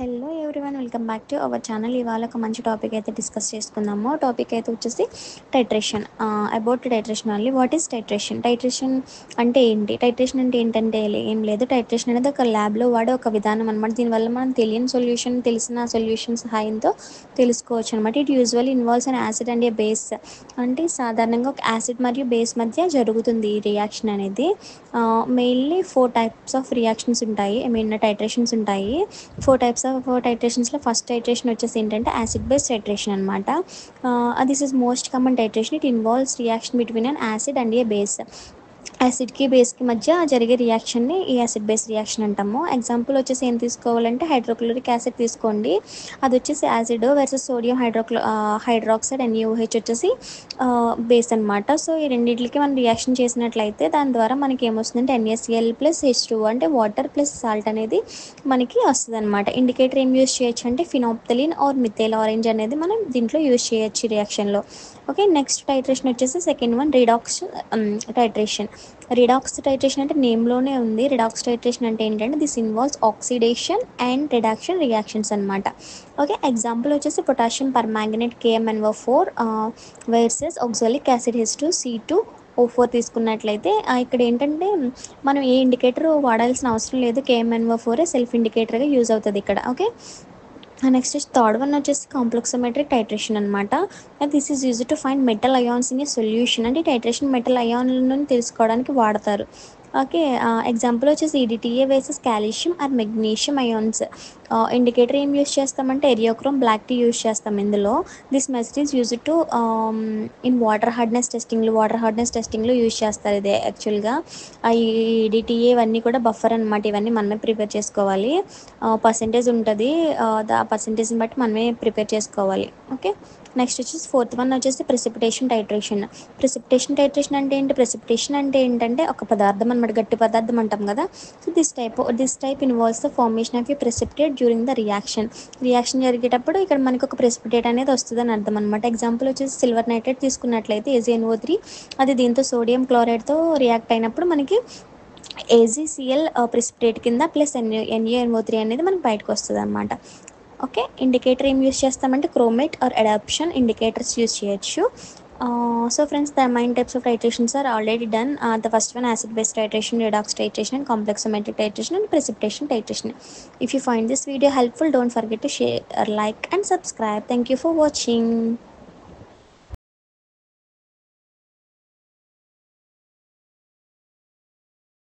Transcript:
Hello everyone, welcome back to our channel. ఇవాళ ఒక మంచి టాపిక్ అయితే డిస్కస్ చేసుకుందాము. టాపిక్ అయితే వచ్చేసి titration. About titration only. What is titration? Titration అంటే ఏంటి? టైట్రేషన్ అంటే ఏంటంటే ఏం లేదు. టైట్రేషన్ అనేది ఒక ల్యాబ్లో వాడే ఒక విధానం అనమాట. దీనివల్ల మనం తెలియని సొల్యూషన్ తెలిసిన సొల్యూషన్ సహాయంతో తెలుసుకోవచ్చు అనమాట. It usually involves an acid and a base. అంటే సాధారణంగా ఒక యాసిడ్ మరియు బేస్ మధ్య జరుగుతుంది ఈ రియాక్షన్ అనేది. మెయిన్లీ 4 టైప్స్ ఆఫ్ రియాక్షన్స్ ఉంటాయి. టైట్రేషన్స్ ఉంటాయి. 4 టైట్రేషన్స్లో ఫస్ట్ టైట్రేషన్ వచ్చేసి ఏంటంటే యాసిడ్ బేస్ టైట్రేషన్ అనమాట. This is most common titration. It involves reaction between an acid and a base. యాసిడ్కి బేస్కి మధ్య జరిగే రియాక్షన్ని ఈ యాసిడ్ బేస్ రియాక్షన్ అంటాము. ఎగ్జాంపుల్ వచ్చేసి ఏం తీసుకోవాలంటే హైడ్రోక్లోరిక్ యాసిడ్ తీసుకోండి. అది వచ్చేసి acid versus sodium hydroxide NaOH వచ్చేసి బేస్ అనమాట. సో ఈ రెండింటికి మనం రియాక్షన్ చేసినట్లయితే దాని ద్వారా మనకి ఏమొస్తుందంటే NaCl ప్లస్ H2 అంటే వాటర్ ప్లస్ సాల్ట్ అనేది మనకి వస్తుంది అనమాట. ఇండికేటర్ ఏం యూస్ చేయొచ్చు అంటే ఫినాప్థలిన్ ఆర్ మిథైల్ ఆరెంజ్ అనేది మనం దీంట్లో యూస్ చేయొచ్చు రియాక్షన్లో. ఓకే, నెక్స్ట్ టైట్రేషన్ వచ్చేసి second one redox titration. Redox titration అంటే నేమ్లోనే ఉంది. రిడాక్స్ టైట్రేషన్ అంటే ఏంటంటే this involves oxidation and reduction reactions అనమాట. ఓకే, ఎగ్జాంపుల్ వచ్చేసి potassium permanganate KMnO4 versus oxalic acid H2CO4 తీసుకున్నట్లయితే ఇక్కడ ఏంటంటే మనం ఏ ఇండికేటర్ వాడాల్సిన అవసరం లేదు. KMnO4 సెల్ఫ్ ఇండికేటర్గా యూజ్ అవుతుంది ఇక్కడ. ఓకే, నెక్స్ట్ థర్డ్ వన్ వచ్చేసి కాంప్లెక్సోమెట్రిక్ టైట్రేషన్ అనమాట. This is use to find metal ions in a solution. అంటే టైట్రేషన్ మెటల్ అయాన్లను తెలుసుకోవడానికి వాడతారు. ఓకే, ఎగ్జాంపుల్ వచ్చేసి EDTA versus calcium or magnesium ions. Indicator ఏం యూస్ చేస్తామంటే ఎరియోక్రోమ్ బ్లాక్ టీ యూస్ చేస్తాం ఇందులో. This method is use to in water hardness టెస్టింగ్లో యూస్ చేస్తారు. ఇది యాక్చువల్గా ఈ EDTA ఇవన్నీ కూడా బఫర్ అనమాట. ఇవన్నీ మనమే ప్రిపేర్ చేసుకోవాలి. పర్సెంటేజ్ ఉంటుంది, ఆ పర్సెంటేజ్ని బట్టి మనమే ప్రిపేర్ చేసుకోవాలి. ఓకే, నెక్స్ట్ వచ్చేసి ఫోర్త్ వన్ వచ్చేసి ప్రెసిపిటేషన్ టైట్రేషన్. ప్రెసిపిటేషన్ టైట్రేషన్ అంటే ఏంటి? ప్రెసిపిటేషన్ అంటే ఏంటంటే ఒక పదార్థం అనమాట, గట్టి పదార్థం అంటాం కదా. So this type involves the formation of A precipitate during the reaction జరిగేటప్పుడు ఇక్కడ మనకి ఒక ప్రెసిపిటేట్ అనేది వస్తుంది అని అర్థం అనమాట. ఎగ్జాంపుల్ వచ్చేసి సిల్వర్ నైట్రేట్ తీసుకున్నట్లయితే AgNO3 అది దీంతో సోడియం క్లోరైడ్తో రియాక్ట్ అయినప్పుడు మనకి AgCl ప్రెసిపిటేట్ కింద ప్లస్ NaNO3 అనేది మనకి బయటకు వస్తుంది అనమాట. ఓకే, ఇండికేటర్ ఏం యూస్ చేస్తామంటే chromate or adsorption indicators use చేయొచ్చు. So friends, the main types of titrations are already done. The first one acid base titration, redox titration and complexometric titration and precipitation titration. If you find this video helpful, don't forget to share, like and subscribe. Thank you for watching.